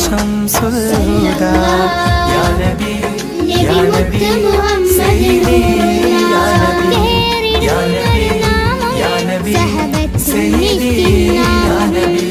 ശംസുൽ ഹുദാ യാ നബി യാ നബി സയ്യിദി യാ നബി യാ നബി യാ നബി സയ്യിദി യാ നബി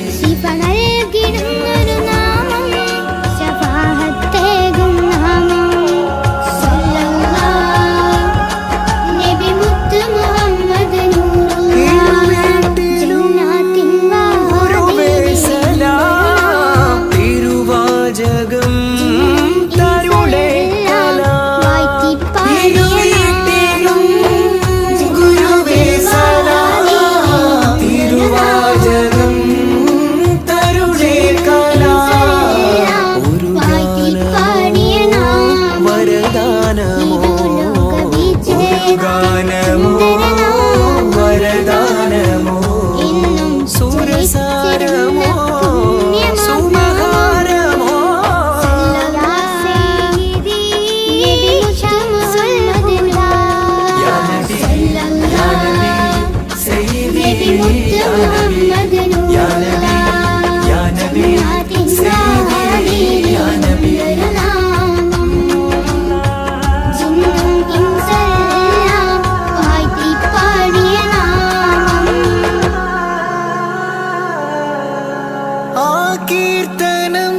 കീർത്തനം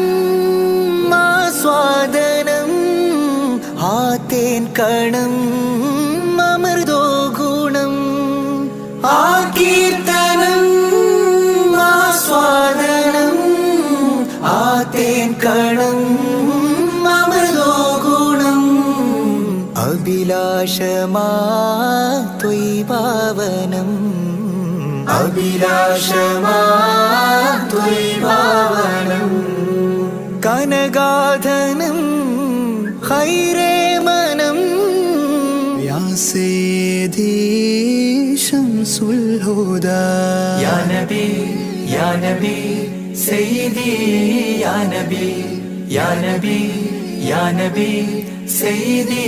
ആസ്വാദനം ആതേൻ കണം അമൃതോ ഗുണം ആ കീർത്തനം ആസ്വാദനം ആതേൻ കണം അമൃതോ ഗുണം അഭിലാഷമാ ത്വൈഭാവനം അഭിലാഷമാ ത്വൈഭാവനം കനകാധനം ഖൈരേ മനം യാ സയ്യിദി ശംസുൽ ഹുദാ യാ നബി യാ നബി സയ്യിദി യാ നബി യാ നബി യാ നബി സയ്യിദി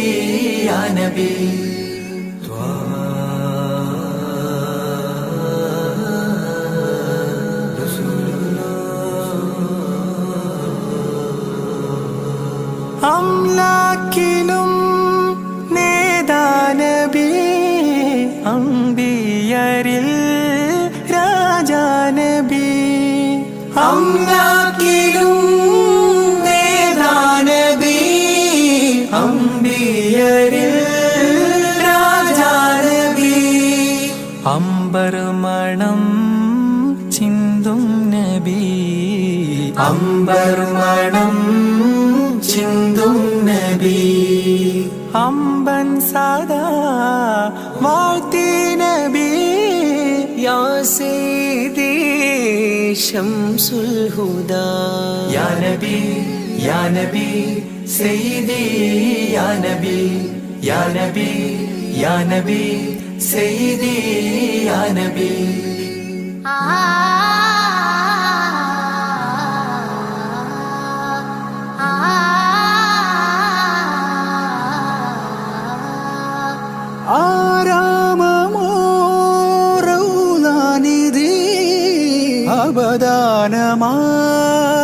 യാ നബി അംലാക്കിലും നേദാനബി അംബിയരിൽ രാജാനബി അംലാക്കിലും നേദാനബി അംബിയരിൽ രാജാനബി അംബർ മണം ചിന്തും നബി അംബർ മണം ചിന്തും നബി അമ്പൻ സദാ വാഴ്ത്തി നബി യാ സയ്യിദി ശംസുൽ ഹുദാ യാ നബി യാ നബി സയ്യിദി യാ നബി യാ നബി യാ നബി സയ്യിദി യാ നബി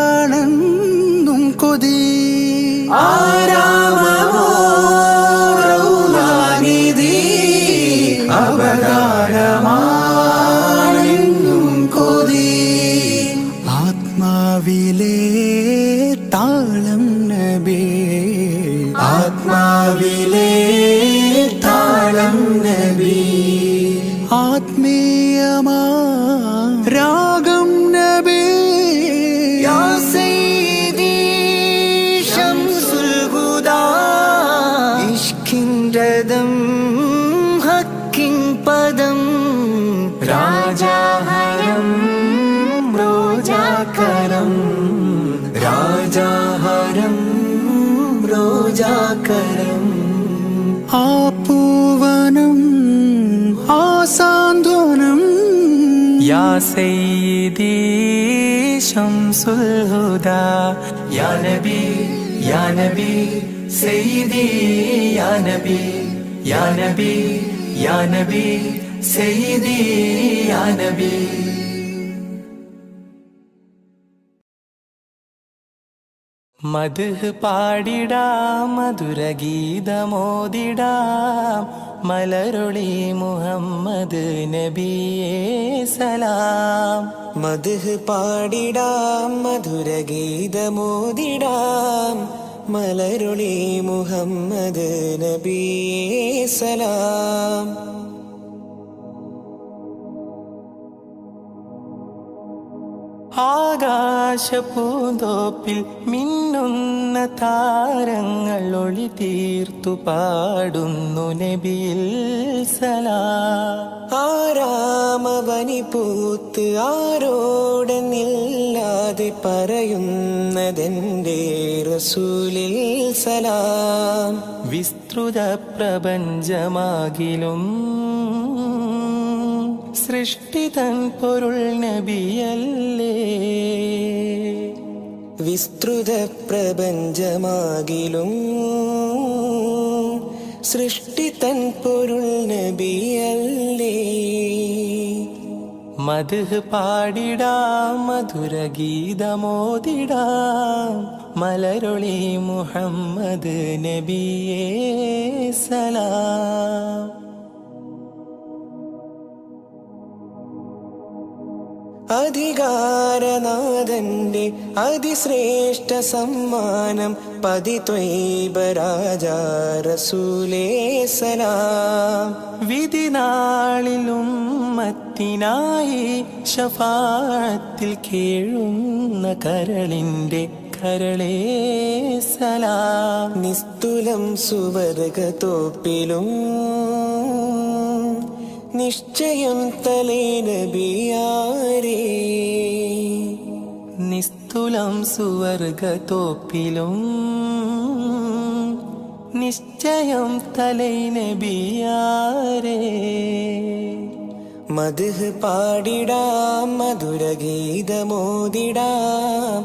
അവദാനമാണെന്നും കൊതി ആരാമമോ റൗളാനിധി അവദാനമാണെന്നും കൊതി ആത്മാവിലെ താളം നബി ആത്മാവിലെ താളം നബി ആത്മീയമാ രാഗം നബി യാ സയ്യിദി ശംസുൽ ഹുദാ ഇഷ്കിൻ രഥം ഹക്കിൻ പദം രാജാഹരം റോജാകരം രാജാഹരം റോജാകരം ആ പൂവനം ആ സാന്ത്വനം യാ സയ്യിദി ശംസുൽ ഹുദാ യാ നബി യാ നബി സയ്യിദി യാ നബി യാ നബി യാ നബി സയ്യിദി യാ നബി മദ്ഹ് പാടിടാം മധുരഗീതമോദിടാം മലരൊളി മുഹമ്മദ് നബിയേ സലാം. മദ്ഹ് പാടിടാം മധുരഗീതമോദിടാം മലരൊളി മുഹമ്മദ് നബിയേ സലാം. ആകാശപൂന്തോപ്പിൽ മിന്നുന്ന താരങ്ങൾ ഒളി തീർത്തു പാടുന്നു നബിയിൽ സലാം. ആരാമവനി പൂത്ത് ആരോടെന്നില്ലാതെ പറയുന്നതെന്റെ റസൂലിൽ സലാം. വിസ്തൃത പ്രപഞ്ചമാകിലും സൃഷ്ടിതൻ പൊരുൾ നബിയല്ലേ. വിസ്തൃത പ്രപഞ്ചമാകിലും സൃഷ്ടിതൻ പൊരുൾ നബിയല്ലേ. മദ്ഹ് പാടിടാം മധുരഗീതമോദിടാം മലരൊളി മുഹമ്മദ് നബിയേ സലാം. അധികാരനാഥന്റെ അതിശ്രേഷ്ഠ സമ്മാനം പതിത്വൈബ രാജാ റസൂലേ സലാം. വിധിനാളിലും ഉമ്മത്തിനായി ശഫാഅത്തിൽ കേഴുന്ന കരളിന്റെ കരളേ സലാം. നിസ്തുലം സുവർഗത്തോപ്പിലും നിശ്ചയം തലേ നബിയാരേ. നിസ്തുലം സുവർഗത്തോപ്പിലും നിശ്ചയം തലൈ നബിയാരേ. മദ്ഹ് പാടിടാം മധുരഗീതമോദിടാം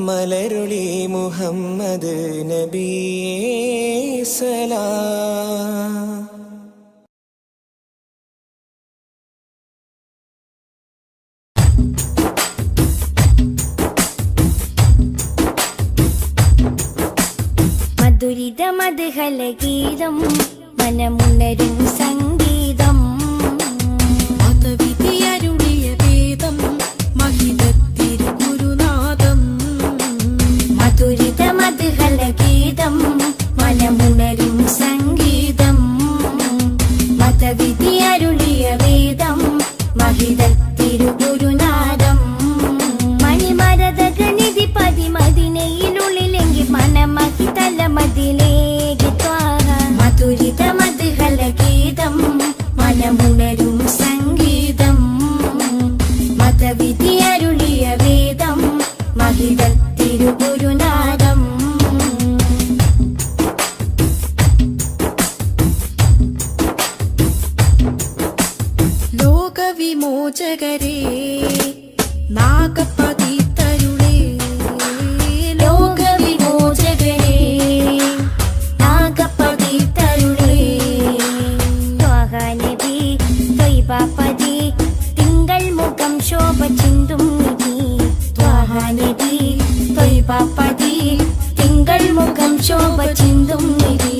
മലരുളി മുഹമ്മദ് നബിയേ സലാം. ദുരിത മദ്ഹലഗീതം മനമുണരും സംഗീതം മതവിധിയരുളിയ വേദം മഹിതത്തിരുഗുരുനാഥം. മധുരിത മദ്ഹലഗീതം മനമുണരും സംഗീതം മതവിധിയരുളിയ വേദം മഹിതത്തിരുഗുരുനാഥം. മണിമരതകനിധി പതിമതിനയിലുള്ളിലെങ്കിൽ മനമഹി തലമതിലേക്ക് ത്വാഹ. മധുരിത മദ്ഹലഗീതം മനമുണരും സംഗീതം മതവിധി അരുളിയ വേദം മഹിതത്തിരുഗുരുനാഥം. ലോകവിമോചകരേ നാഗപതിതരുളേ. ലോകവിമോചകരേ നാഗപതിതരുളേ. ത്വാഹ നബി ത്വയ്ബപതി തിങ്കൾ മുഖം ശോഭ ചിന്തും നിധി. ത്വാഹ നബി ത്വയ്ബപതി തിങ്കൾ മുഖം ശോഭ ചിന്തും നിധി.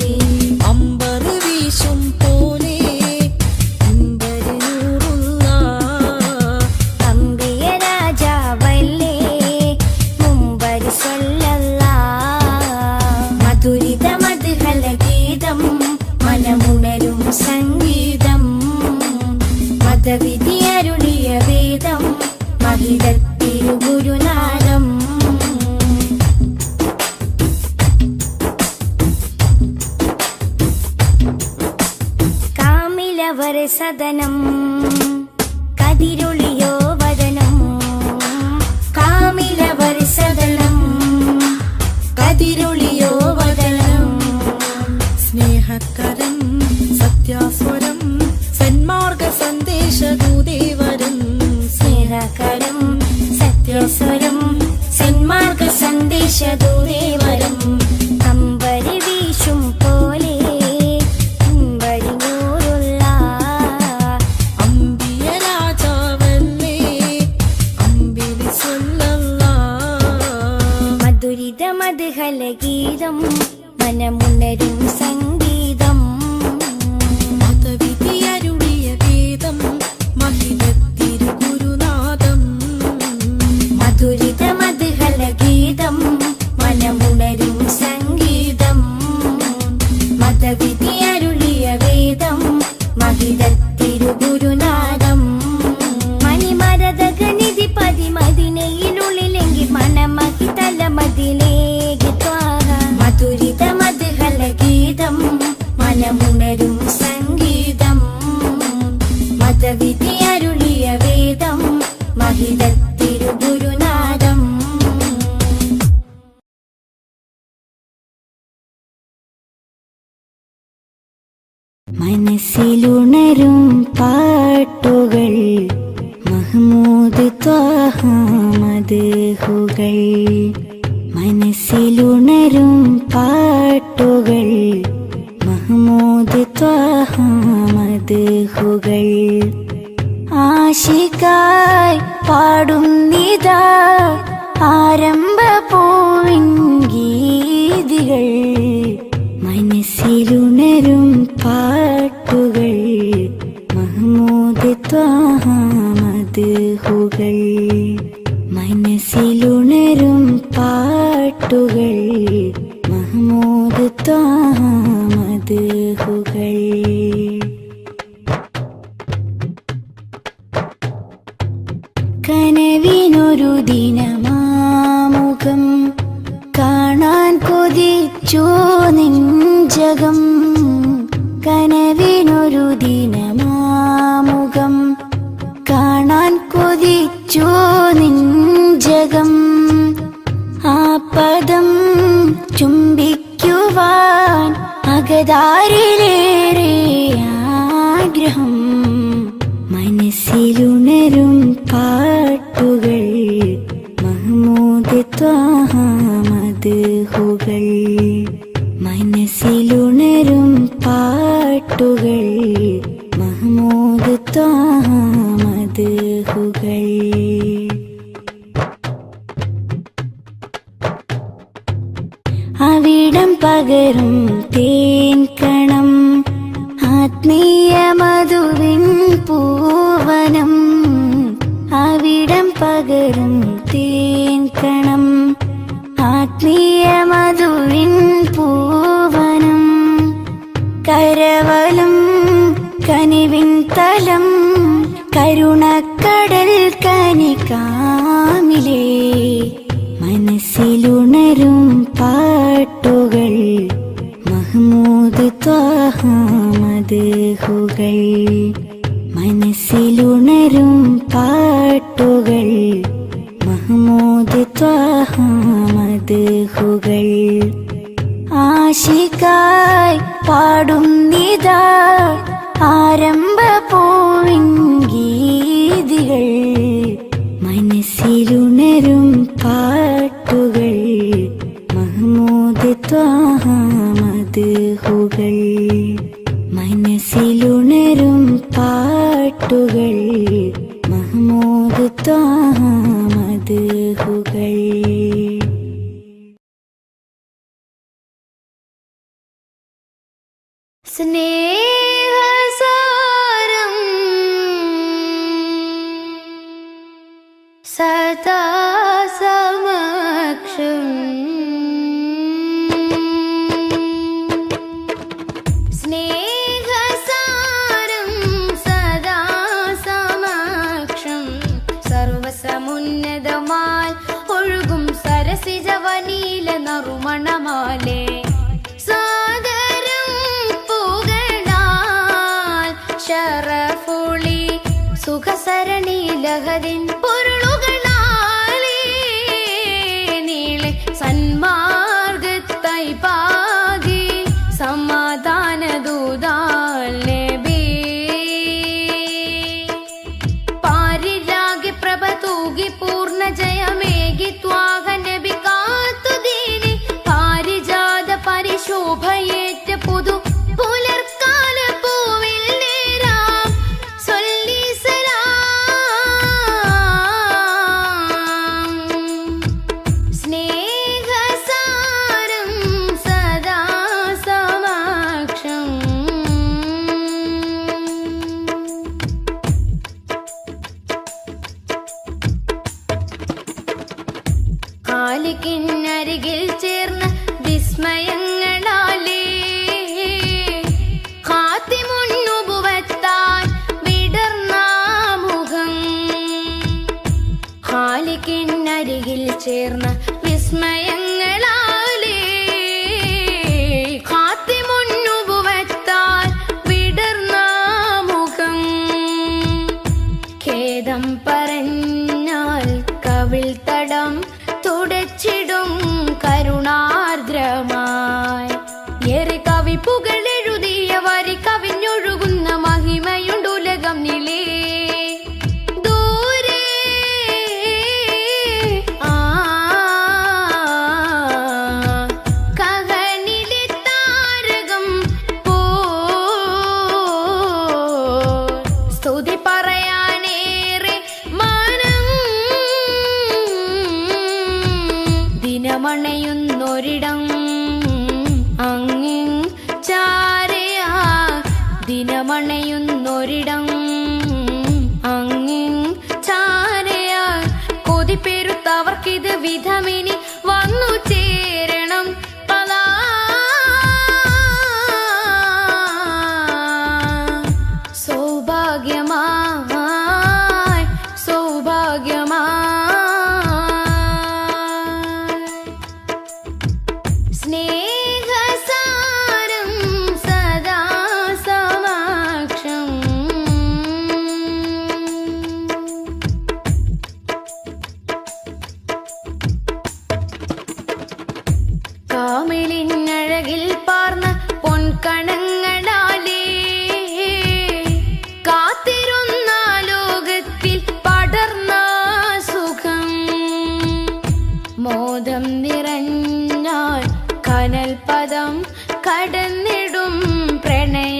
അമ്പർ വീശും പോലെ അമ്പര് നൂറുള്ള അമ്പിയ രാജാവല്ലേ മുമ്പര് സ്വല്ലല്ലാഹ്. മധുരിത മദ്ഹലഗീതം മനമുണരും സംഗീതം മതവിധി അരുളിയ വേദം മഹിതത്തിരുഗുരുനാഥം. കാമിലവർ സദനം കതിരൊളിയോ വദനം. കാമിലവർ സദനം കതിരൊളിയോ വദനം. സ്നേഹകരം സത്യാസ്വരം സന്മാർഗ സന്ദേശദൂതേവരം. സ്നേഹകരം സത്യസ്വരം സന്മാർഗ സന്ദേശദൂതേവരം. അമ്പരി വീശും പോലെ അമ്പരി നൂറുള്ള അമ്പിയ രാജാവല്ലേ അമ്പിളി സ്വല്ലല്ലാഹ്. മധുരിത മദ്ഹലഗീതം മനമുണരും സംഗീതം മതവിധിയരുളിയ വേദം മഹിതത്തിരുഗുരുനാദം മധുരിത മദ്ഹലഗീതം മനമുണരും സംഗീതം മതവിധിയരുളിയ വേദം മഹിതത്തിരുഗുരുനാദം മണിമരതകനിധി പതിമതിനയിലുള്ളിലെങ്കിൽ മനമഹി തലമതിലേക്ക് ത്വാഹ മധുരിത മദ്ഹലഗീതം മനമുണരും സംഗീതം മതവിധി അരുളിയ വേദം മഹിതത്തിരുഗുരുനാദം മനസ്സിലുണരും പാട്ടുകൾ മഹ്മൂദ് ത്വാഹ മദ്ഹുകൾ മനസ്സിലുണരും പാട്ടുകൾ മഹ്മൂദ് ത്വാഹ മദ്ഹുകൾ ആശിക്കായി പാടുന്നിതാ ആരംഭ പൂവിൻ ഗീതികൾ മനസ്സിലുണരും പാട്ടുകൾ മഹ്മൂദ് ത്വാഹ മദ്ഹുകൾ മനസ്സിലുണരും പാട്ടുകൾ മഹ്മൂദ് ത്വാഹ മദ്ഹുകൾ കനവിനൊരു ദിനമാമുഖം കാണാൻ കൊതിച്ചു നെഞ്ചകം കനവിനൊരു ദിനമാമുഖം കാണാൻ കൊതിച്ചു നെഞ്ചകം ആ പദം ചുംബിക്കുവാൻ അകതാരിലേറെ ആഗ്രഹം മനസ്സിലുണരും പാട്ടുകൾ മഹ്മൂദ് ത്വാഹ മദ്ഹുകൾ മനസ്സിലുണരും പാട്ടുകൾ മഹ്മൂദ് ത്വാഹ മദ്ഹുകൾ അവിടം പകരും തേൻ കണം ആത്മീയ മധുവിൻ പൂവനം അവിടം പകരും തേൻ കണം ആത്മീയ മധുവിൻ പൂവനം കരവലും കനിവിൻ തലം കരുണക്കടൽ കനികാമിലേ മനസ്സിലുണരും പാട്ടുകൾ മഹ്മൂദ് ത്വാഹ മദ്ഹുകൾ മനസ്സിലുണരും പാട്ടുകൾ മഹ്മൂദ് ത്വാഹ മദ്ഹുകൾ ആശിക്കായി പാടുന്നിതാ ആരംഭ പൂവിൻ ഗീതികൾ മനസ്സിലുണരും പാട്ടുകൾ മഹ്മൂദ് ത്വാഹ മദ്ഹുകൾ മനസ്സിലുണരും പാട്ടുകൾ മഹ്മൂദ് ത്വാഹ മദ്ഹുകൾ സ്നേഹസാരം സദാ സമക്ഷം സ്നേഹസാരം സദാ സമക്ഷം സർവസമുന്നതമായി ഒഴുകും സരസിജവനീല നറുമണമാലേ ശരഫുളി സുഖസരണി ലഹരിൻ പൊരുളുകളാലേ നീളെ സന്മാർഗത്തായി പാകി സമാധാന ദൂതാൽ നബി പാരിരാഗി പ്രഭ തൂകി പൂർണ്ണ ജയമേകി ത്വാഹ നബി കാത്തു ദീനി പാരിജാത പരിശോഭയേറ്റ പുതു പുലർക്കാല പൂവിൽ നേരാം സൊല്ലി സലാം ദിനമണയുന്നൊരിടം അങ്ങിങ് ചാരയാ ദിനമണയുന്നൊരിടം അങ്ങിങ് ചാരയാ കൊതിപ്പെരുത്തവർക്കിത് വിധമിനി വന്നു ചേരണം പലാ സൗഭാഗ്യമായി സൗഭാഗ്യമായി സ്നേഹസാരം സദാ സമക്ഷം കാമിലിനഴകിൽ പാർന്ന പൊൻകണങ്ങളാലേ കാത്തിരുന്ന ലോകത്തിൽ പടർന്ന സുഖം മോദം നിറഞ്ഞാൽ കനൽ പദം കടന്നിടും പ്രണയാർദ്രമായി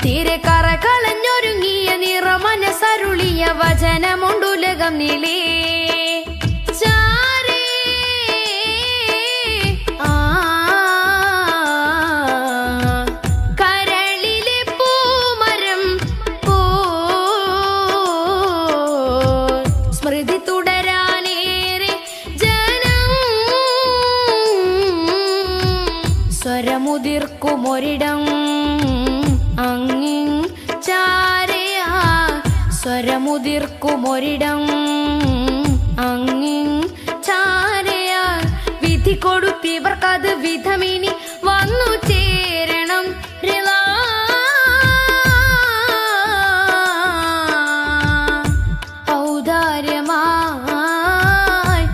തീരെ കറ കളഞ്ഞൊരുങ്ങിയ നിറമനസരുളിയ വചനമുണ്ടുലകം നിലേ ചാരേ ആ കരളിലെ പൂമരം പോ സ്മൃതി തുടരാനേറെ ജനം സ്വരമുതിർക്കുമൊരിടം അങ്ങിങ് ചാരയാ സ്വരമുതിർക്കുമൊരിടം അങ്ങിങ് ചാരയാ വിധി കൊടുത്തിവർക്കത് വിധമിനി വന്നു ചേരണം റിലാ ഔദാര്യമായി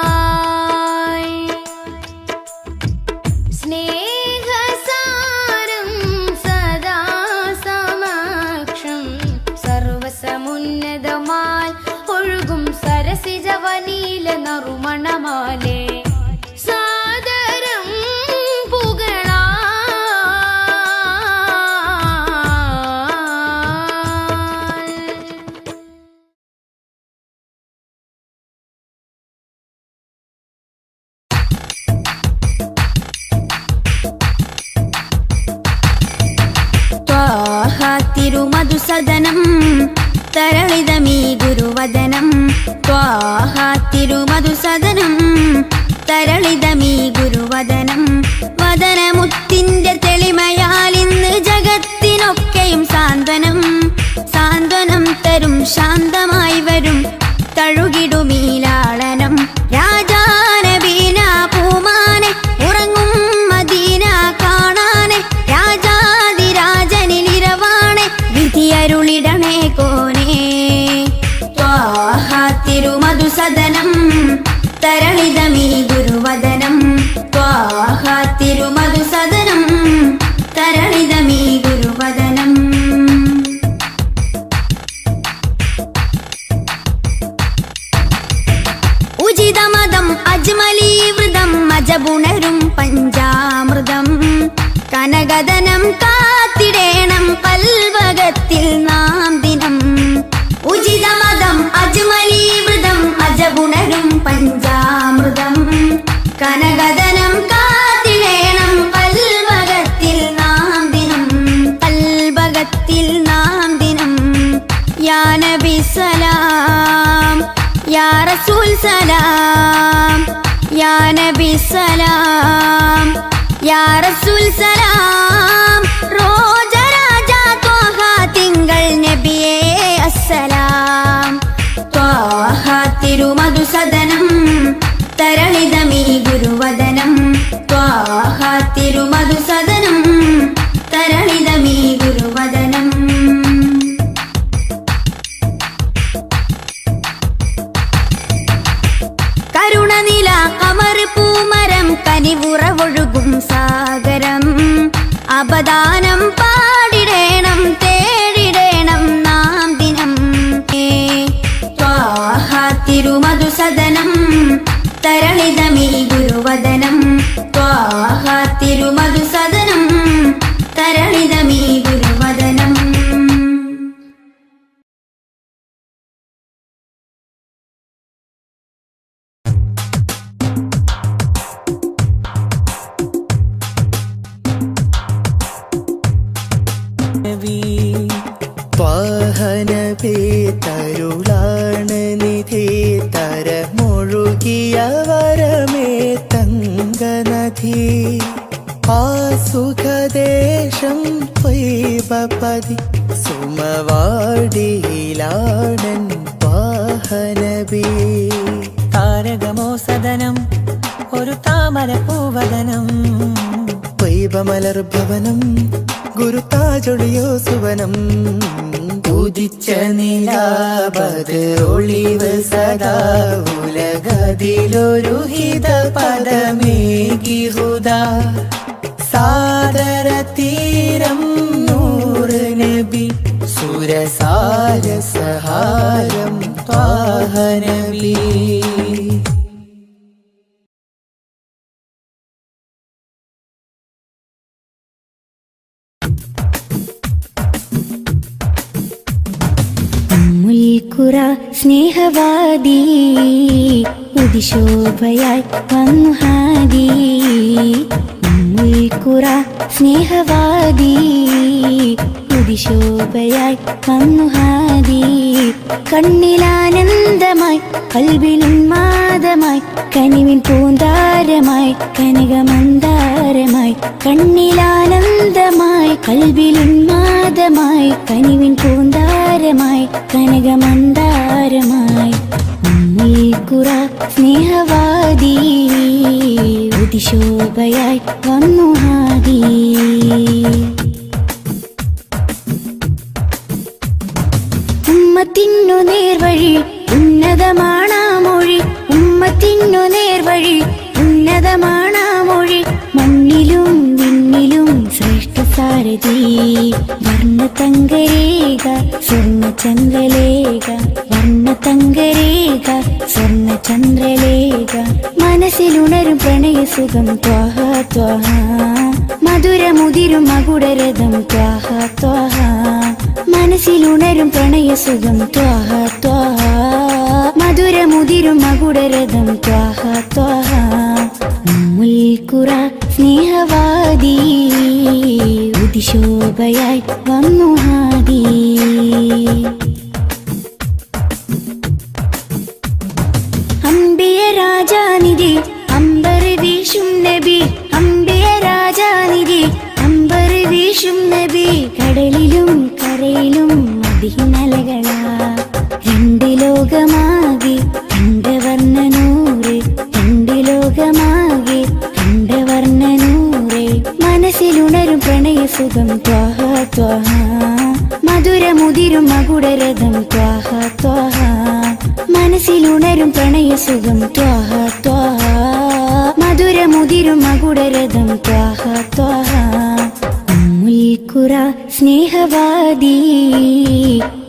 ഔദാര്യമായി സ്നേഹസാരം സദാ സമക്ഷം സർവസമുന്നതമായി ഒഴുകും സരസിജവനീല നറുമണമാലേ സാദരം പുകളാ തിരുമധുസദനം തരളിതമീ ഗുരുവദനം തിരുമധുസദനം തരളിതമീ ഗുരുവദനം വദനമുത്തിന്റെ തെളിമയാൽ ഇന്ന് ജഗത്തിനൊക്കെയും സാന്ത്വനം സാന്ത്വനം തരും ശാന്തമായി വരും തഴുകിടുമീലാളനം രാജാനബീന പൂമാനെ ഉറങ്ങും മദീന കാണാനെ രാജാതിരാജനിലിരവാണെ വിധിയരുളിടണേ കോനേ തിരുമധുസദനം തരളിതമീ ഗുരുവദനം തിരുമധുസദനം തരളിതമീ ഗുരുവദനം ഉചിതമതം അജ്മലീവൃതം അജബുണരും പഞ്ചാമൃതം കനകദനം കാത്തിടേണം കൽവകത്തിൽ നാം ദിനം ഉചിതമതം അജ്മലീവൃതം അജബുണരും പഞ്ചാമൃതം കനകദനം കാത്തിടേണം കൽവകത്തിൽ നാം ദിനം കൽവകത്തിൽ നാം ദിനം യാ നബി സലാം യാ റസൂൽ സലാം യാ നബി സലാം യാ റസൂൽ സലാം റോജരാജ ത്വാഹ തിങ്കൾ നബിയേ അസ്സലാം ത്വാഹ തിരുമധുസദനം തരളിതമീ ഗുരുവദനം ത്വാഹ തിരുമധുസദനം തരളിതമീ ഗുരുവദനം കരുണനില കമർ പൂമരം കനിവുറവൊഴുകും സാഗരം അപദാനം പാടിടേണം തേടിടേണം നാം ദിനം തിരുമധുസദനം തരളിതമീ ഗുരുവദനം തിരുമധുസദനം തരളിതമീ ഗുരുവദനം പതി സുമവാടിയിലാടൻ വാഹനബി. താരകമോ സദനം ഒരു താമര പൂവദനം, വൈവമലർഭവനം ഗുരുതാജൊളിയോ സുവനം. ഉദിച്ച നിലാപത് ഒളിവ് സദാ ഉലകതിലൊരു ഹിത പദമേകി ഹുദാ. സാദര തീരം നൂറ് നബി സുരസാര സഹാരം ത്വാഹ നബി. മുൽക്കുറ സ്നേഹവാദി ഉദിശോഭയായി വന്നു ഹാദി. മുൽക്കുറ സ്നേഹവാദി ഉദിശോഭയായി വന്നു ഹാദി. കണ്ണിലാനന്ദമായി കൽബിലുന്മാദമായി കനിവിൻ പൂന്താരമായി കനകമന്ദാരമായി. കണ്ണിലാനന്ദമായി കൽബിലുന്മാദമായി കനിവിൻ പൂന്താരമായി കനകമന്ദാരമായി. മുൽക്കുറ സ്നേഹവാദി ഉദിശോഭയായി വന്നു ഹാദി. ഉമ്മത്തിനു നേർവഴി ഉന്നതമാണാ മൊഴി, ഉമ്മത്തിനു നേർവഴി ഉന്നതമാണാ മൊഴി. മണ്ണിലും വിണ്ണിലും ശ്രേഷ്ഠ സാരഥി വർണ്ണതങ്കരേഖ സ്വർണ്ണചന്ദ്രലേഖ. വർണ്ണതങ്കരേഖ സ്വർണ്ണചന്ദ്രലേഖ. മനസ്സിലുണരും പ്രണയസുഖം ത്വാഹ ത്വാഹ. മധുരമുതിരും മകുടരഥം ത്വാഹ ത്വാഹ. മനസ്സിലുണരും പ്രണയസുഖം ത്വാഹ ത്വാഹ. മധുരമുതിരും മകുടരഥം ത്വാഹ ത്വാഹ. മുൽക്കുറ സ്നേഹവാദി ഉദിശോഭയായി വന്നു ഹാദി. അംബിയ രാജാനിധി അമ്പർ വീശും നബി. അംബിയ രാജാനിധി അമ്പർ വീശും നബി. കടലിലും കരയിലും അതിനലകളാ. രണ്ട് ലോകമാകെ കണ്ടവർണ്ണനൂറ്. രണ്ട് ലോകമാകെ കണ്ടവർണ്ണനൂറ്. മനസ്സിലുണരും പ്രണയസുഖം ത്വാഹ ത്വാഹ. മധുരമുതിരും മകുടരഥം ത്വാഹ ത്വാഹ. മനസ്സിലുണരും പ്രണയസുഖം ത്വാഹ ത്വാഹ. മധുരമുതിരും മകുടരഥം ത്വാഹ ത്വാഹ. മുൽക്കുറ സ്നേഹവാദി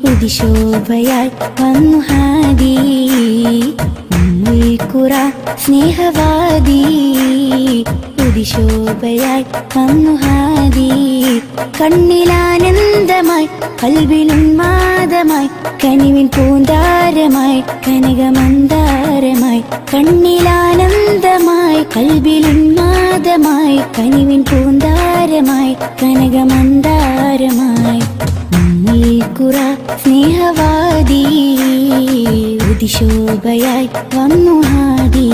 ഉദിശോഭയായി വന്നു ഹാദി. മുൽക്കുറ സ്നേഹവാദി ഉദിശോഭയായി വന്നു ഹാദി. കണ്ണിലാനന്ദമായി കൽബിലുന്മാദമായി കനിവിൻ പൂന്താരമായി കനകമന്ദാരമായി. കണ്ണിലാനന്ദമായി കൽബിലുന്മാദമായി കനിവിൻ പൂന്താരമായി കനകമന്ദാരമായി. മുൽക്കുറ സ്നേഹവാദി ഉദിശോഭയായി വന്നു ഹാദി.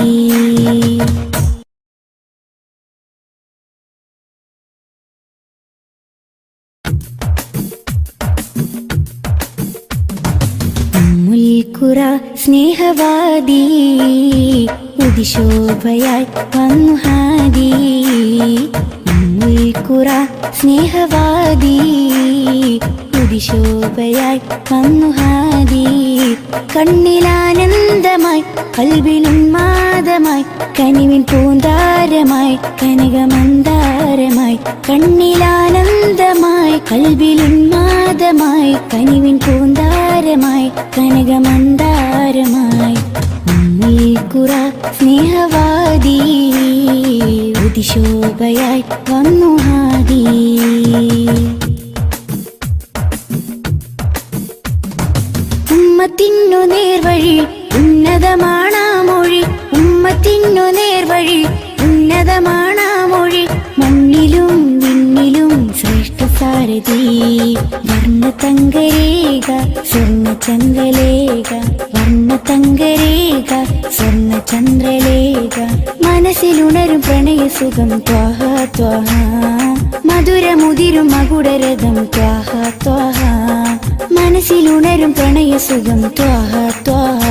മുൽക്കുറ സ്നേഹവാദി ഉദിശോഭയായി വന്നു ഹാദി. മുൽക്കുറ സ്നേഹവാദി ഉദിശോഭയായി വന്നു ഹാദി. കണ്ണിലാനന്ദമായി കൽബിലുന്മാദമായി കനിവിൻ പൂന്താരമായി കനകമന്ദാരമായി. കണ്ണിലാനന്ദമായി കൽബിലുന്മാദമായി കനിവിൻ പൂന്താരമായി കനകമന്ദാരമായി. മുൽക്കുറ സ്നേഹവാദി ഉദിശോഭയായി വന്നു ഹാദി. ഉമ്മത്തിനു നേർവഴി ഉന്നതമാണാ മൊഴി, ഉമ്മത്തിനു നേർവഴി ഉന്നതമാണാ മൊഴി. മണ്ണിലും വിണ്ണിലും ശ്രേഷ്ഠ സാരഥി വർണ്ണതങ്കരേഖ സ്വർണ്ണചന്ദ്രലേഖ. വർണ്ണതങ്കരേഖ സ്വർണ്ണചന്ദ്രലേഖ. മനസ്സിലുണരും പ്രണയസുഖം ത്വാഹ ത്വാഹ. മധുരമുതിരും മകുടരഥം ത്വാഹ ത്വാഹ മനസ്സിലുണരും പ്രണയസുഖം ത്വാഹ ത്വാഹ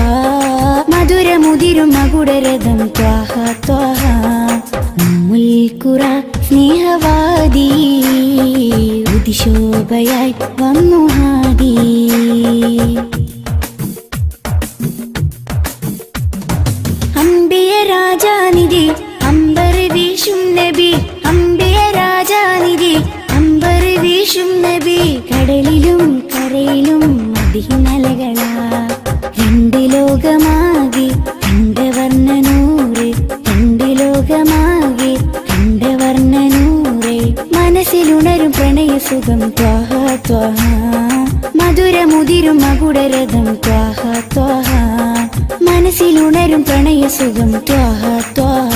മധുരമുതിരും മകുടരഥം ത്വാഹ ത്വാഹ ഉമ്മുൽ ഖുറ സ്നേഹവാദി ഉദിശോഭയായി വന്നു ഹാദി അംബിയ രാജാനിധി അമ്പർ വീശും നബി അംബിയ രാജാനിധി അമ്പർ വീശും നബി കടലിലും കരയിലും മദീനലകളാ രണ്ട് ലോകമാകെ കണ്ടവർണ്ണനൂറ് രണ്ട് ലോകമാകെ കണ്ടവർണ്ണനൂറ് മനസ്സിലുണരും പ്രണയസുഖം ത്വാഹ ത്വാഹ മധുരമുതിരും മകുടരഥം ത്വാഹ ത്വാഹ മനസ്സിലുണരും പ്രണയസുഖം ത്വാഹ ത്വാഹ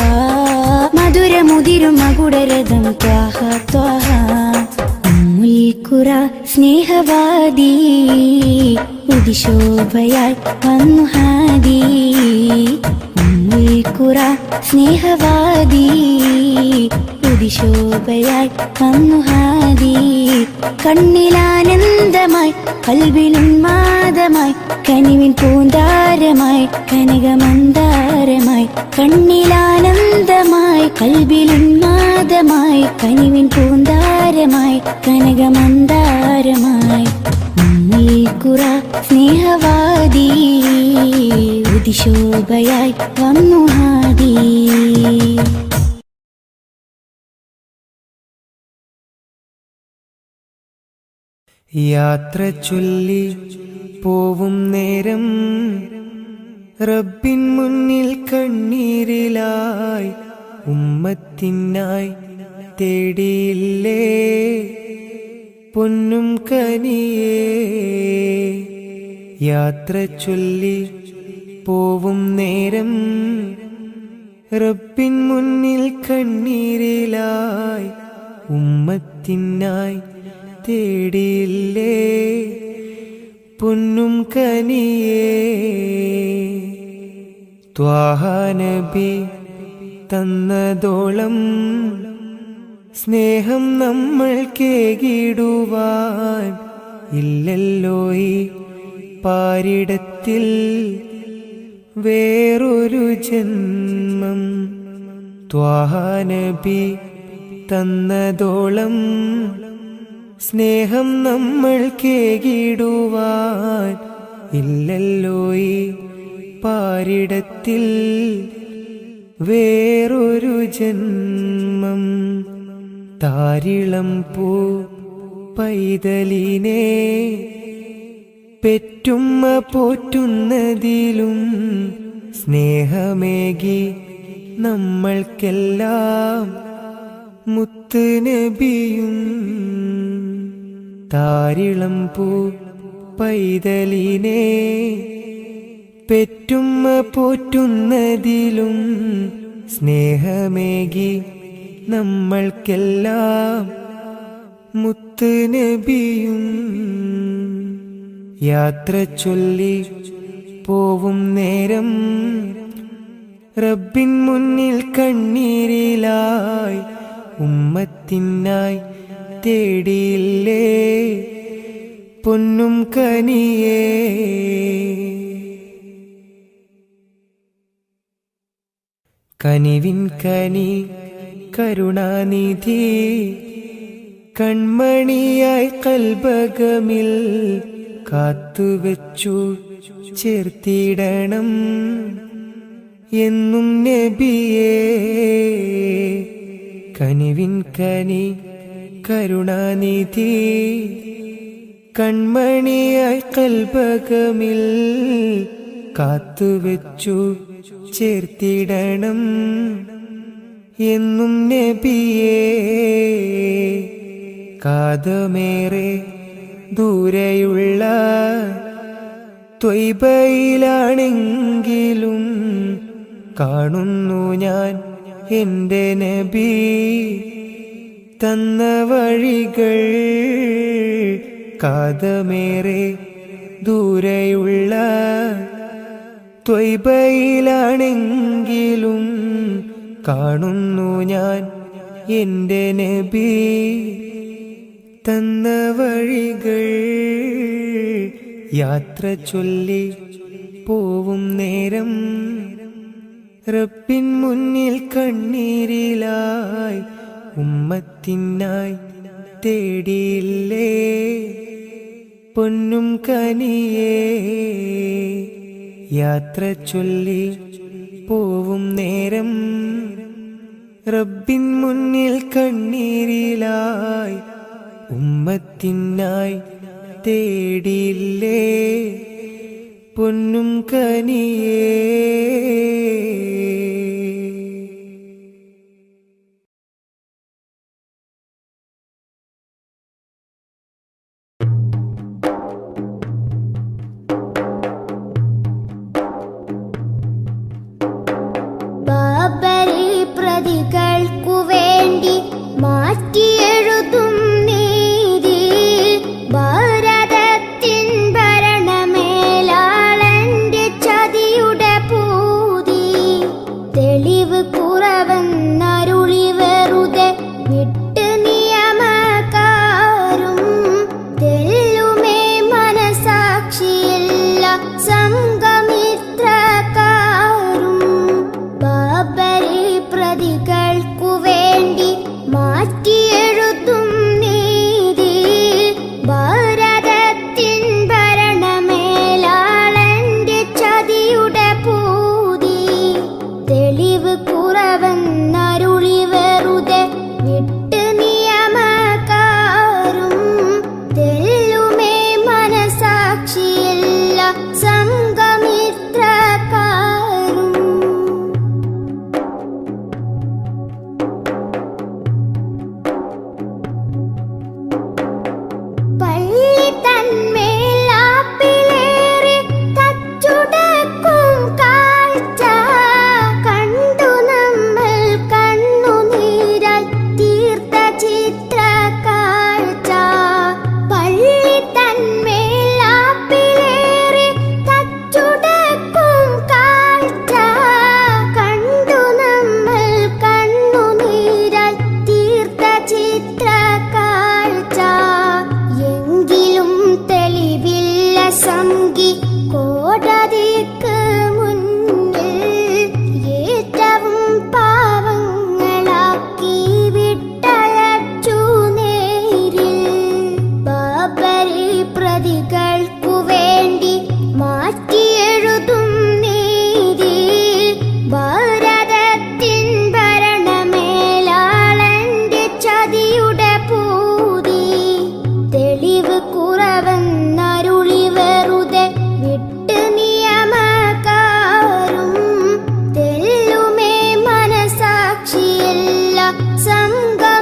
മധുരമുതിരും മകുടരഥം ത്വാഹ ത്വാഹ ഉമ്മുൽ ഖുറ സ്നേഹവാദി ഉദിശോഭയായി വന്നു ഹാദി ഉമ്മുൽ ഖുറ സ്നേഹവാദി ഉദിശോഭയായി വന്നു ഹാദി കണ്ണിലാനന്ദമായി കൽവിലുന്മാദമായി കനിവിൻ പൂന്താരമായി കനകമന്ദാരമായി കണ്ണിലാനന്ദമായി കൽവിലുന്മാദമായി കനിവിൻ പൂന്താരമായി കനകമന്ദാരമായി ഉമ്മുൽ ഖുറ സ്നേഹവാദി ഉദിശോഭയായി വന്നു ഹാദി യാത്ര ചൊല്ലി പോവും നേരം റബ്ബിൻ മുന്നിൽ കണ്ണീരിലായി ഉമ്മത്തിനായി തേടിയില്ലേ പൊന്നും കനിയേ യാത്ര ചൊല്ലി പോവും നേരം റബ്ബിൻ മുന്നിൽ കണ്ണീരിലായി ഉമ്മത്തിനായി തേടിയില്ലേ പൊന്നും കനിയേ ത്വാഹ നബി തന്നതോളം സ്നേഹം നമ്മൾ കേകിടുവാൻ ഇല്ലല്ലോ ഈ പാരിടത്തിൽ വേറൊരു ജന്മം ത്വാഹ നബി തന്നതോളം സ്നേഹം നമ്മൾ കേകിടുവാൻ ഇല്ലല്ലോ ഈ പാരിടത്തിൽ വേറൊരു ജന്മം താരിളം പൂ പൈതലിനെ പെറ്റുമ്മ പോറ്റുന്നതിലും സ്നേഹമേകി നമ്മൾക്കെല്ലാം മുത്ത് നബിയും താരിളം പൂ പൈതലിനെ പെറ്റുമ്മ പോറ്റുന്നതിലും സ്നേഹമേകി നമ്മൾക്കെല്ലാം മുത്ത് നബിയും യാത്ര ചൊല്ലി പോവും നേരം റബ്ബിൻ മുന്നിൽ കണ്ണീരിലായി ഉമ്മത്തിനായി തേടിയില്ലേ പൊന്നും കനിയേ കനിവിൻ കനി കരുണാനിധി കൺമണിയായി കൽബകമിൽ കാത്തുവെച്ചു ചേർത്തിടണം എന്നും നബിയേ കനിവിൻ കനി കരുണാനിധി കൺമണിയായി കൽബകമിൽ കാത്തുവെച്ചു ചേർത്തിടണം എന്നും നബിയേ കാതമേറെ ദൂരെയുള്ള ത്വയ്ബയിലാണെങ്കിലും കാണുന്നു ഞാൻ എൻ്റെ നബി തന്ന വഴികൾ കാതമേറെ ദൂരെയുള്ള ത്വയ്ബയിലാണെങ്കിലും കാണുന്നു ഞാൻ എൻ്റെ നബി തന്ന വഴികൾ യാത്ര ചൊല്ലി പോവും നേരം റബ്ബിൻ മുന്നിൽ കണ്ണീരിലായി ഉമ്മത്തിനായി തേടിയില്ലേ പൊന്നും കനിയേ യാത്ര ചൊല്ലി പോവും നേരം റബ്ബിൻ മുന്നിൽ കണ്ണീരിലായി ഉമ്മത്തിനായി തേടിയില്ലേ പൊന്നും കനിയേ. ബാബരി പ്രതികൾക്കു വേണ്ടി മാറ്റിയെഴുതും നീതി ഭാരതത്തിൻ ഭരണമേലാളന്റെ ചതിയുടെ പൂതി തെളിവ് കുറവെന്നരുളി വെറുതെ വിട്ട് നിയമക്കാരും തെല്ലുമേ മനസാക്ഷിയില്ല സംഘമിത്രക്കാരും ബാബരി പ്രതികൾക്കു വേണ്ടി മാറ്റിയെഴുതും നീതി ഭാരതത്തിൻ ഭരണമേലാളന്റെ ചതിയുടെ പൂതി തെളിവ് കുറവെന്നരുളി വെറുതെ വിട്ട് നിയമക്കാരും തെല്ലുമേ മനസാക്ഷിയില്ല സംഘമിത്രക്കാരും. പള്ളി തന്മേലാപ്പിലേറി തച്ചുടക്കും കാഴ്ച കണ്ടു നമ്മൾ കണ്ണുനീരാൽ തീർത്ത ചിത്രക്കാഴ്ച. പള്ളി തന്മേലാപ്പിലേറി തച്ചുടക്കും കാഴ്ച കണ്ടു നമ്മൾ കണ്ണുനീരാൽ തീർത്ത ചിത്രക്കാഴ്ച. എങ്കിലും തെളിവില്ല സംഗി കോടതിക്ക് മുന്നിൽ ഏറ്റവും പാവങ്ങളാക്കി വിട്ടയച്ചു നേരിൽ. ബാബരി പ്രതികൾക്കു വേണ്ടി മാറ്റിയെഴുതും നീതി ഭാരതത്തിൻ ഭരണമേലാളന്റെ ചതിയുടെ പൂതി തെളിവ് കുറവെന്നരുളി വെറുതെ വിട്ട് നിയമക്കാരും തെല്ലുമേ മനസാക്ഷിയില്ല സംഘമിത്രക്കാരും.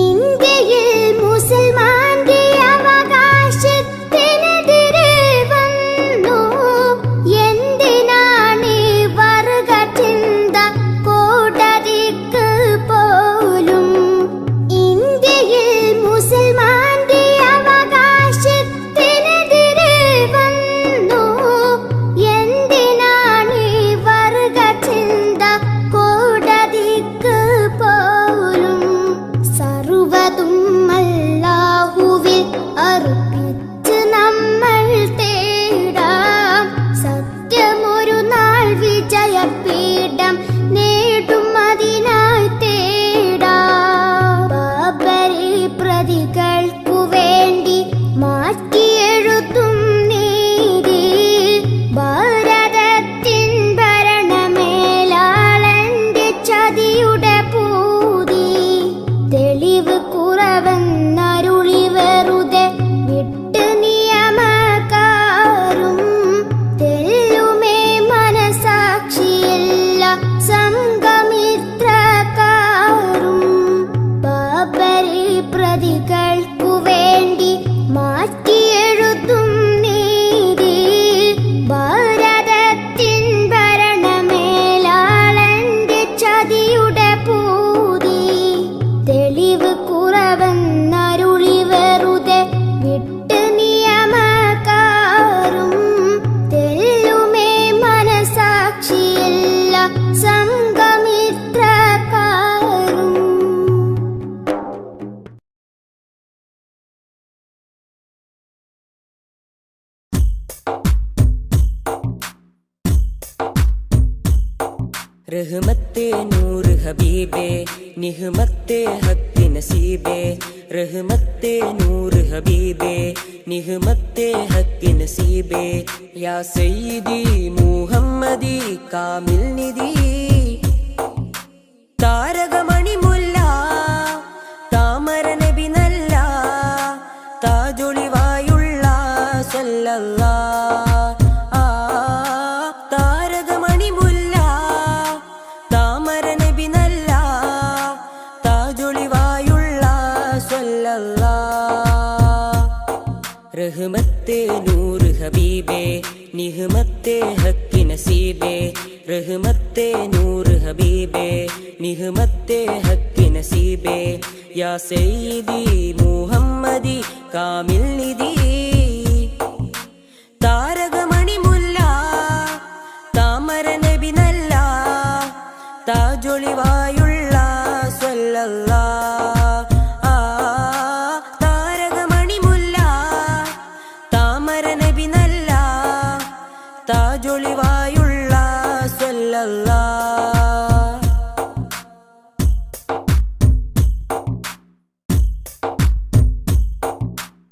ഇന്ത്യയിൽ മുസൽമാന്റെ അവകാശത്തിനെതിരെ വന്നു എന്തിനാണീ വർഗചിന്ത കോടതിക്ക് പോലും. ഇന്ത്യയിൽ മുസൽമാന്റെ അവകാശത്തിനെതിരെ വന്നു എന്തിനാണീ വർഗചിന്ത കോടതിക്ക് പോലും. സർവ്വതും അല്ലാഹുവിൽ അർപ്പിച്ച് നമ്മൾ തേടാം സത്യമൊരു നാൾ വിജയപീഠം നേടും അതിനായി തേടാം. ബാബരി പ്രതികൾക്കു വേണ്ടി മാറ്റിയെഴുതും നീതി ഭാരതത്തിൻ ഭരണമേലാളന്റെ ചതിയുടെ പൂതി തെളിവ് കുറവെന്നരുളി വെറുതെ വിട്ട് നിയമക്കാരും തെല്ലുമേ മനസാക്ഷിയില്ല സംഘമിത്രക്കാരും. ബാബരി പ്രതികൾക്കു വേണ്ടി മാറ്റിയെഴുതും നീതി ഭാരതത്തിൻ ഭരണമേലാളന്റെ ചതിയുടെ പൂതി തെളിവ് കുറവെന്നരുളി വെറുതെ വിട്ട് നിയമ रहमते नूर हबीबे निहमते हक नसीबे रहमते नूर हबीबे निहमते हक नसीबे या सय्यदी मुहम्मदी कामिल निधि താരകമണി മുല്ല താമര നബി നല്ല താജൊളിവായുള്ള സല്ലല്ലാഹ് താരകമണി മുല്ല താമര നബി നല്ല താജൊളിവായുള്ള സല്ലല്ലാഹ് റഹ്മത്തെ നൂർ ഹബീബേ നിഹ്മത്തെ ഹക്ക് നസീബേ रहमते नूर हबीबे निहमते हक नसीबे या सय्यदी मुहम्मदी कामिल निधि तारकमणि मुല്ല താമര നബി നല്ല താജൊളിവായുള്ള സല്ലല്ലാഹ് താരകമണി മുല്ല താമര നബി നല്ല താജൊളിവായുള്ള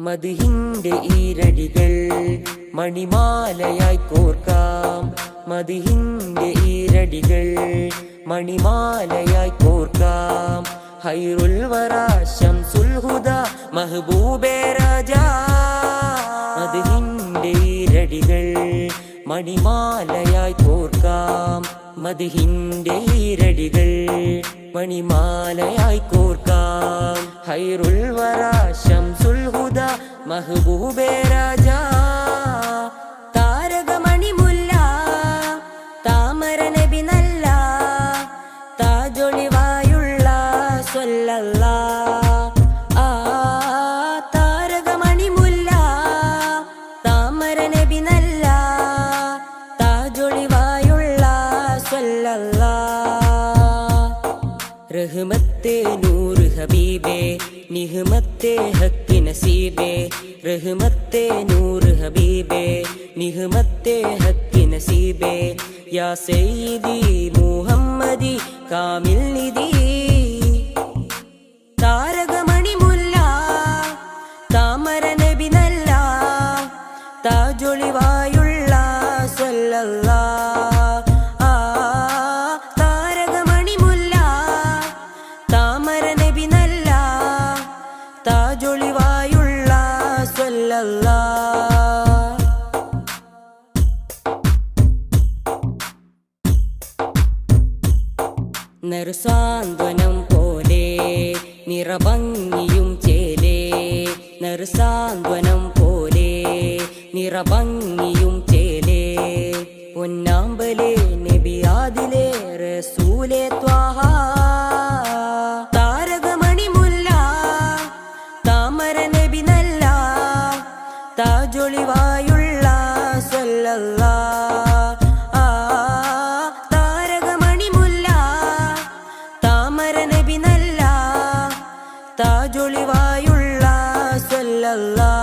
മദ്ഹിന്റെ ഈരടികൾ മണിമാലയായി കോർക്കാം മദ്ഹിന്റെ ഈരടികൾ മണിമാലയായി കോർക്കാം ഹൈറുൽ വറാ ശംസുൽ ഹുദാ മഹബൂബേ രാജാ മദ്ഹിന്റെ ഈരടികൾ മണിമാലയായി കോർക്കാം മദ്ഹിന്റെ ഈരടികൾ മണിമാലയായി കോർക്കാം ഹൈറുൽ വറാ ശംസുൽ ഹുദാ മഹബൂബേ രാജാ താരകമണി മുല്ല താമര നബി നല്ല താജൊളിവായുള്ള സല്ലല്ലാഹ് താരകമണി മുല്ല താമര നബി നല്ല താജൊളിവായുള്ള സല്ലല്ലാഹ് റഹ്മത്തെ നൂർ ഹബീബേ നിഹ്മത്തെ ഹക്ക് നസീബേ റഹ്മത്തെ നൂർ ഹബീബേ നിഹ്മത്തെ ഹക്ക് നസീബേ യാ സയ്യിദി മുഹമ്മദി കാമിൽ നിധി താരകമണി മുല്ല താമര നബി നല്ല താജൊളിവായുള്ള സല്ലല്ലാഹ് താരകമണി മുല്ല താമര നബി നല്ല താജൊളിവായുള്ള സല്ലല്ലാഹ് നറുസാന്ത്വനം പോലെ നിറഭംഗിയും ചേലേ നറുസാന്ത്വനം പോലെ നിറഭംഗിയും ചേലേ പൊന്നാമ്പലേ നബിയാദിലേ റസൂലേ ത്വാഹ താരകമണി മുല്ല താമര നബി നല്ല താജൊളിവായുള്ള സല്ലല്ലാഹ് താരകമണി മുല്ല താമര നബി നല്ല താജൊളിവായുള്ള സല്ലല്ലാഹ്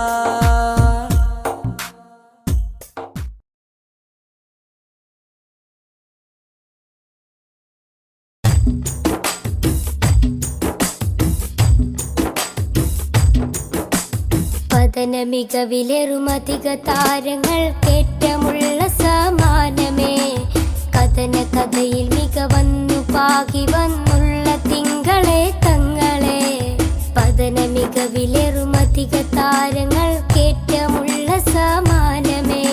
പതന മികവിലെറുമധിക താരങ്ങൾ കേറ്റമുള്ള സമാനമേ കഥന കഥയിൽ മികവന്നു പാകി വന്നുള്ള തിങ്കളെ തങ്ങളെ പതന മികവിലെറുമധിക താരങ്ങൾ കേറ്റമുള്ള സമാനമേ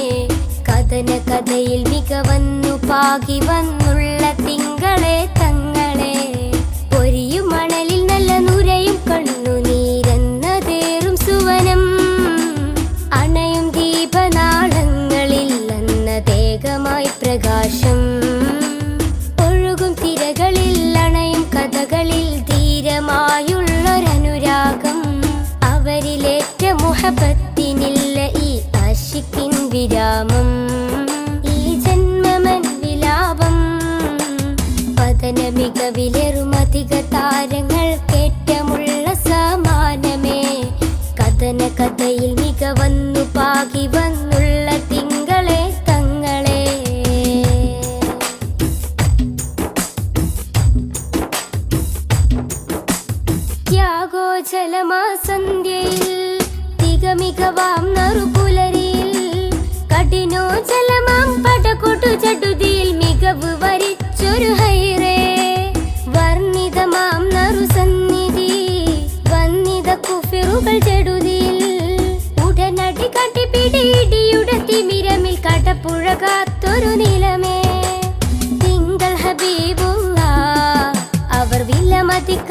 കഥന കഥയിൽ മികവന്നു പാകി വന്നുള്ള തിങ്കളെ തങ്ങളെ പൊരിയും മണലിൽ നല്ല നുരയും കണ്ണുനീരെന്നതേറും സുവനം അണയും ദീപനാളങ്ങളിൽ അന്നതേകമായി പ്രകാശം ഒഴുകും തിരകളിൽ അണയും കഥകളിൽ ധീരമായുള്ളൊരനുരാഗം അവരിലേറ്റ മുഹബത്തിനില്ല ഈ ആശിക്കിൻ വിരാമം ഈ ജന്മമൻ വിലാപം പതന മികവിലെറുമധിക താരങ്ങൾ കേറ്റമുള്ള സമാനമേ കഥന കഥയിൽ മികവന്നു പാകി വന്നുള്ള തിങ്കളെ തങ്ങളെ ത്യാഗോജലമാ സന്ധ്യയിൽ തികമികവാം നറുപുലരിയിൽ കഠിനോജലമാം പടകൊട്ടു ചടുതിയിൽ മികവ് വരിച്ചൊരു ഹൈറേ വർണ്ണിതമാം നറുസന്നിധി വന്നിത കുഫിറുകൾ ചെടുതിയിൽ ഉടനടി കട്ടിപ്പിടിയിടിയുടെ തിമിരമിൽ കടപ്പുഴ കാത്തൊരു നിലമേ തിങ്കൾ ഹബീബുള്ള അവർ വിലമതിക്കാനില്ലാത്ത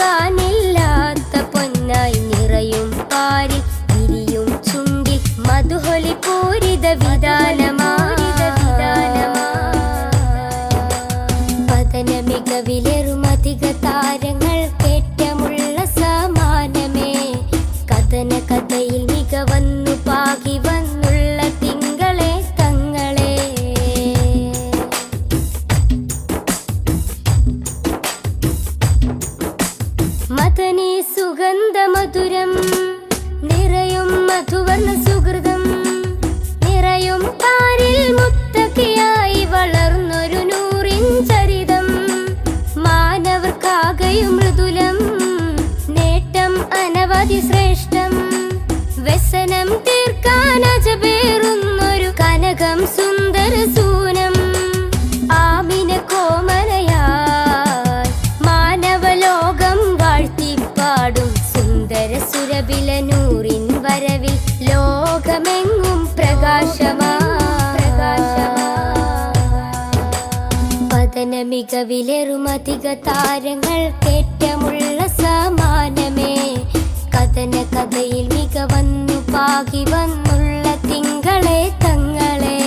പൊന്നായി നിറയും പാരിൽ വിരിയും ചുണ്ടിൽ മധുഹൊലി പൂരിത വിധാനമാ പതന മികവിലെറുമധിക താരങ്ങൾ കേറ്റമുള്ള സമാനമേ കഥന കഥയിൽ മികവന്നു പാകി വന്നുള്ള തിങ്കളെ തങ്ങളെ മദനീ സുഗന്ധ മധുരം നിറയും മധുവർണ്ണ സുഹൃതം നിറയും പാരിൽ മുത്തക്കിയായി വളർന്നൊരു നൂറിൻ ചരിതം മാനവർക്കാകയും മൃദുലം നേട്ടം അനവധി ശ്രേഷ്ഠം വ്യസനം തീർക്കാൻ അജബേറുന്നൊരു കനകം സുന്ദര സൂനം ആമിന കോമലയായി മാനവലോകം വാഴ്ത്തിപ്പാടും സുന്ദര സുരബില നൂറിൻ വരവിൽ ലോകമെങ്ങും പ്രകാശമാ പതന മികവിലെറുമധിക താരങ്ങൾ കേറ്റമുള്ള സമാനമേ കഥന കഥയിൽ മികവന്നു പാകി വന്നുള്ള തിങ്കളെ തങ്ങളെ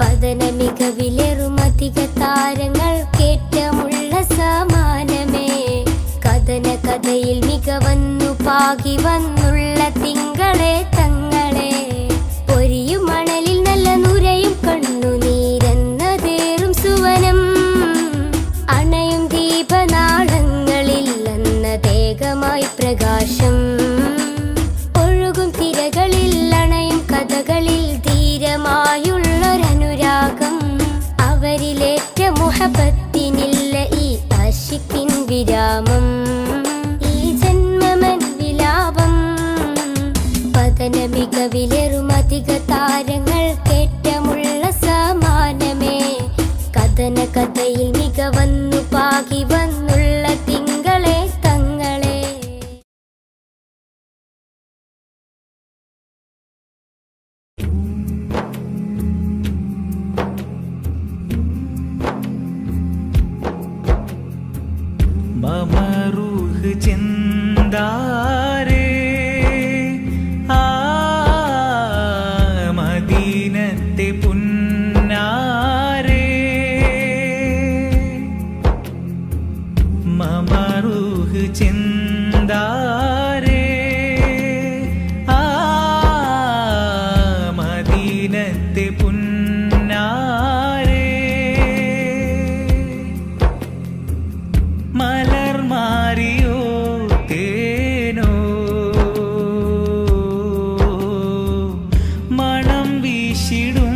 പതന മികവിലെറുമധിക താരങ്ങൾ കേറ്റമുള്ള സമാനമേ കഥന കഥയിൽ മികവന്നു പാകി വന്നുള്ള തിങ്കളെ തങ്ങളെ പൊരിയും മണലിൽ നല്ല നുരയും കണ്ണുനീരെന്നതേറും സുവനം അണയും ദീപനാളങ്ങളിൽ അന്നതേകമായി പ്രകാശം ഒഴുകും തിരകളിൽ അണയും കഥകളിൽ ധീരമായുള്ളൊരനുരാഗം അവരിലേറ്റ മുഹബത്തിനില്ല ഈ ആശിക്കിൻ വിരാമം ഈ ജന്മമൻ വിലാപം പതന മികവിലെറുമധിക താരങ്ങൾ കേറ്റമുള്ള സമാനമേ കഥന കഥയിൽ മികവന്നു പാകി വന്നുള്ള തിങ്കളെ തങ്ങളെ മമറൂഹ് ചെന്താരേ മദീനത്തെ പുന്നാരേ മമറൂഹ് ചെന്താരേ മദീനത്തെ പുന്നാരേ മലർ മാറിയോ തേനോ മണം വീശിടും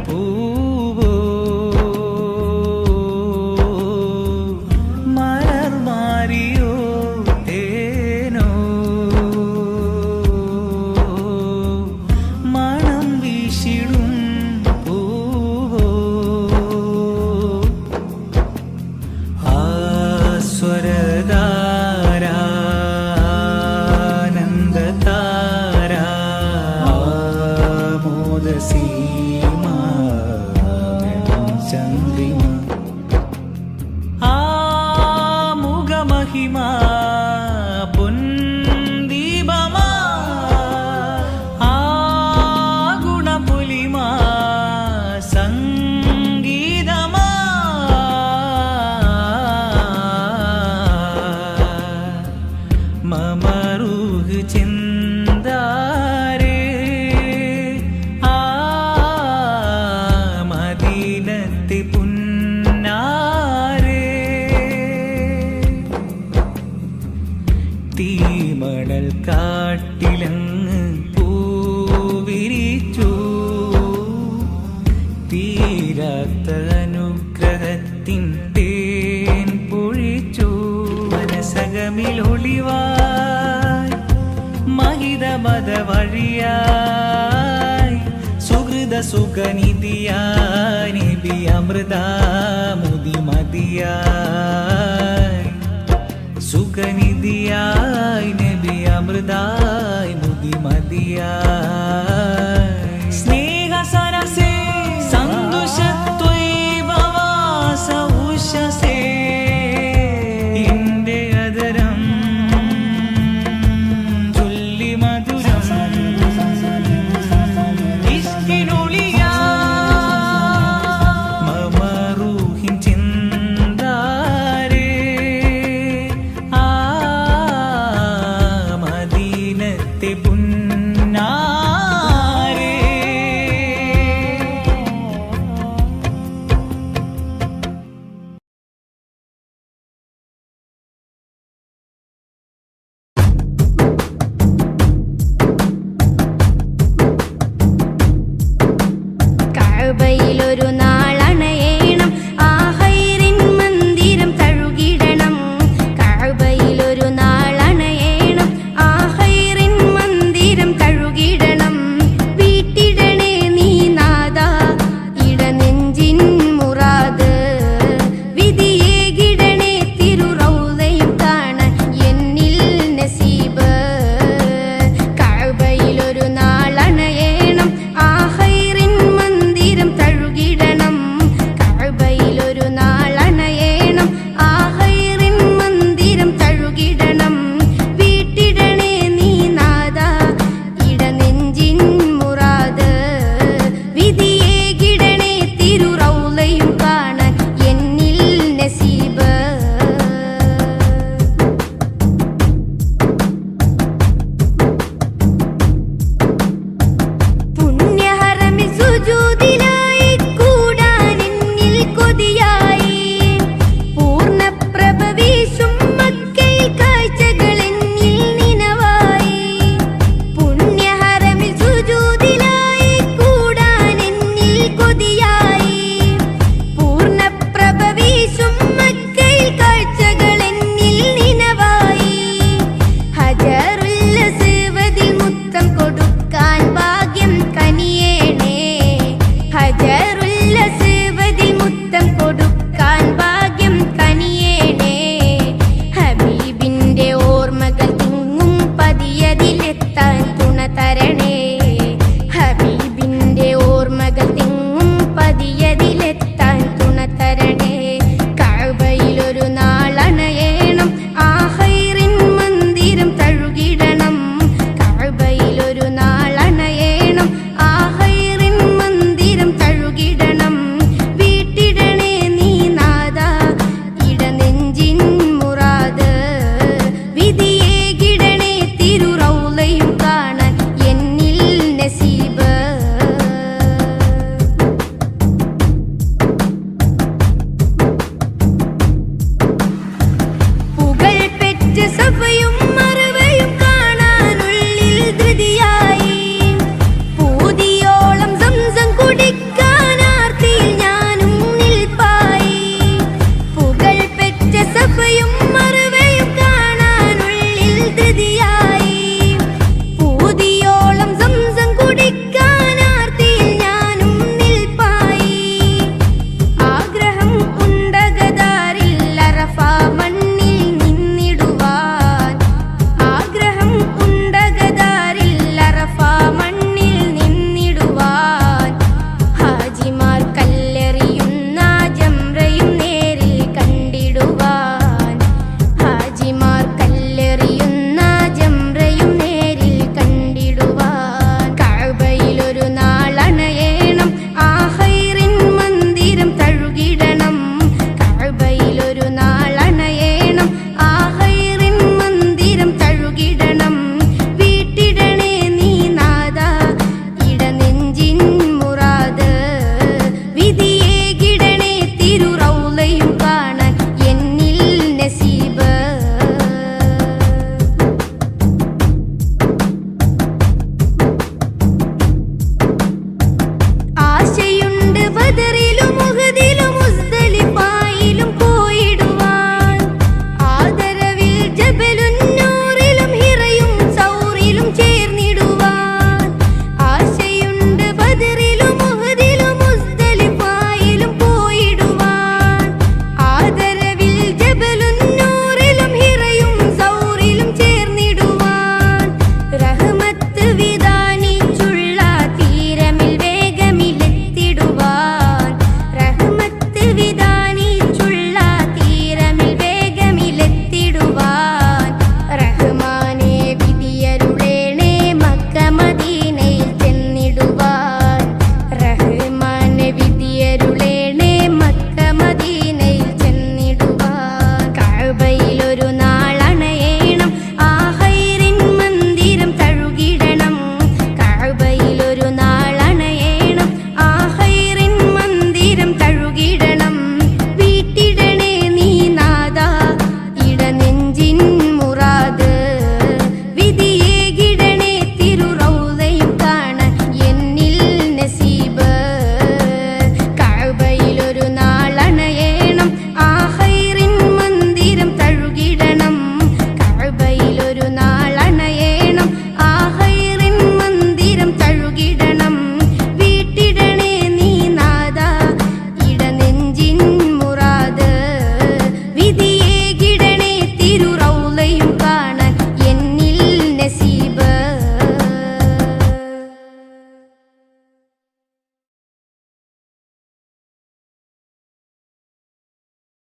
പൂവോ മലർ മാറിയോ തേനോ മണം വീശിടും പൂവോ സ്വരധാരാനന്ദതാര ആമോദസീമ ചന്ദ്രിമ ആമുഖമഹിമ പൊൻദീപമാ ആഗുണപുലിമ സംഗീതമാ മമറൂഹ് ചെന്താരേ മദീനത്തെ പുന്നാരേ തീമണൽ കാട്ടിലങ്ങ് പൂവിരിച്ചു തീരാത്ത അനുഗ്രഹത്തിൻ തേൻ പൊഴിച്ചു മനസകമിൽ ഒളിവാ മത വഴിയായി സുഹൃത സുഖനിധിയായി നബി അമൃത മുദിമതിയായി സുഖനിധിയായി നബി അമൃത